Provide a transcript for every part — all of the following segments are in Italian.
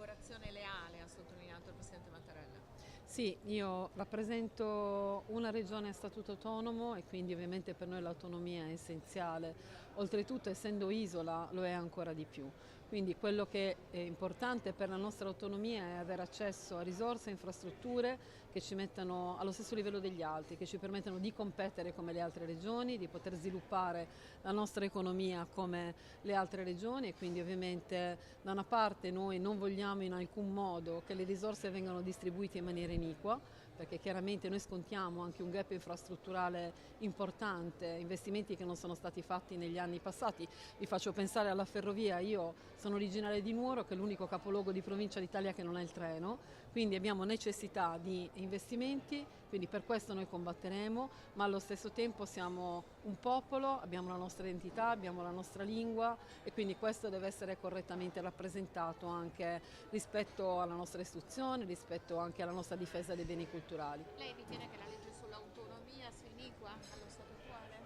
collaborazione leale, ha sottolineato il Presidente Mattarella. Sì, io rappresento una regione a statuto autonomo e quindi ovviamente per noi l'autonomia è essenziale, oltretutto essendo isola lo è ancora di più. Quindi quello che è importante per la nostra autonomia è avere accesso a risorse e infrastrutture che ci mettano allo stesso livello degli altri, che ci permettano di competere come le altre regioni, di poter sviluppare la nostra economia come le altre regioni e quindi ovviamente da una parte noi non vogliamo in alcun modo che le risorse vengano distribuite in maniera iniqua, perché chiaramente noi scontiamo anche un gap infrastrutturale importante, investimenti che non sono stati fatti negli anni passati. Vi faccio pensare alla ferrovia, io sono originaria di Nuoro, che è l'unico capoluogo di provincia d'Italia che non ha il treno, quindi abbiamo necessità di investimenti, quindi per questo noi combatteremo, ma allo stesso tempo siamo un popolo, abbiamo la nostra identità, abbiamo la nostra lingua e quindi questo deve essere correttamente rappresentato anche rispetto alla nostra istruzione, rispetto anche alla nostra difesa dei beni culturali. Lei ritiene che la legge sull'autonomia sia iniqua allo stato attuale?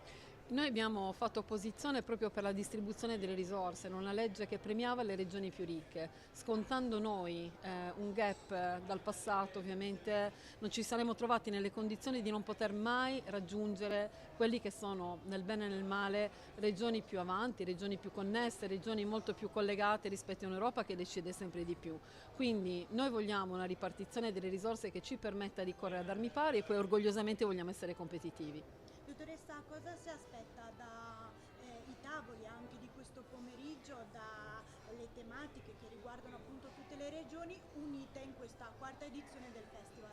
Noi abbiamo fatto opposizione proprio per la distribuzione delle risorse, una legge che premiava le regioni più ricche, scontando noi un gap dal passato. Ovviamente non ci saremmo trovati nelle condizioni di non poter mai raggiungere quelli che sono nel bene e nel male regioni più avanti, regioni più connesse, regioni molto più collegate rispetto a un'Europa che decide sempre di più. Quindi noi vogliamo una ripartizione delle risorse che ci permetta di correre ad armi pari e poi orgogliosamente vogliamo essere competitivi. Dottoressa, cosa si aspetta dai tavoli anche di questo pomeriggio, dalle tematiche che riguardano appunto tutte le regioni unite in questa quarta edizione del festival?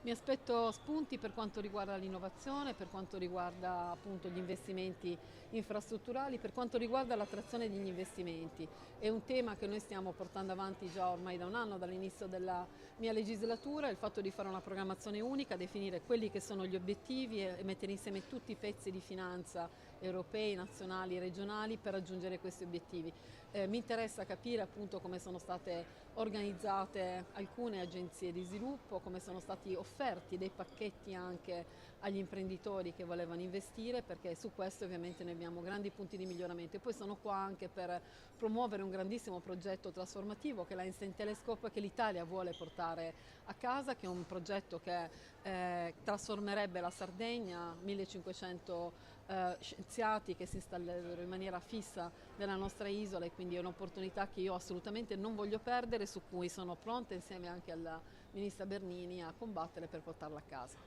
Mi aspetto spunti per quanto riguarda l'innovazione, per quanto riguarda appunto gli investimenti infrastrutturali, per quanto riguarda l'attrazione degli investimenti. È un tema che noi stiamo portando avanti già ormai da un anno, dall'inizio della mia legislatura, il fatto di fare una programmazione unica, definire quelli che sono gli obiettivi e mettere insieme tutti i pezzi di finanza europei, nazionali, regionali per raggiungere questi obiettivi. Mi interessa capire appunto come sono state organizzate alcune agenzie di sviluppo, come sono stati offerti dei pacchetti anche agli imprenditori che volevano investire, perché su questo ovviamente noi abbiamo grandi punti di miglioramento. E poi sono qua anche per promuovere un grandissimo progetto trasformativo che è l'Einstein Telescope, che l'Italia vuole portare a casa, che è un progetto che trasformerebbe la Sardegna, 1500 scienziati che si installerebbero in maniera fissa nella nostra isola e quindi è un'opportunità che io assolutamente non voglio perdere, su cui sono pronta insieme anche alla ministra Bernini a combattere per portarla a casa.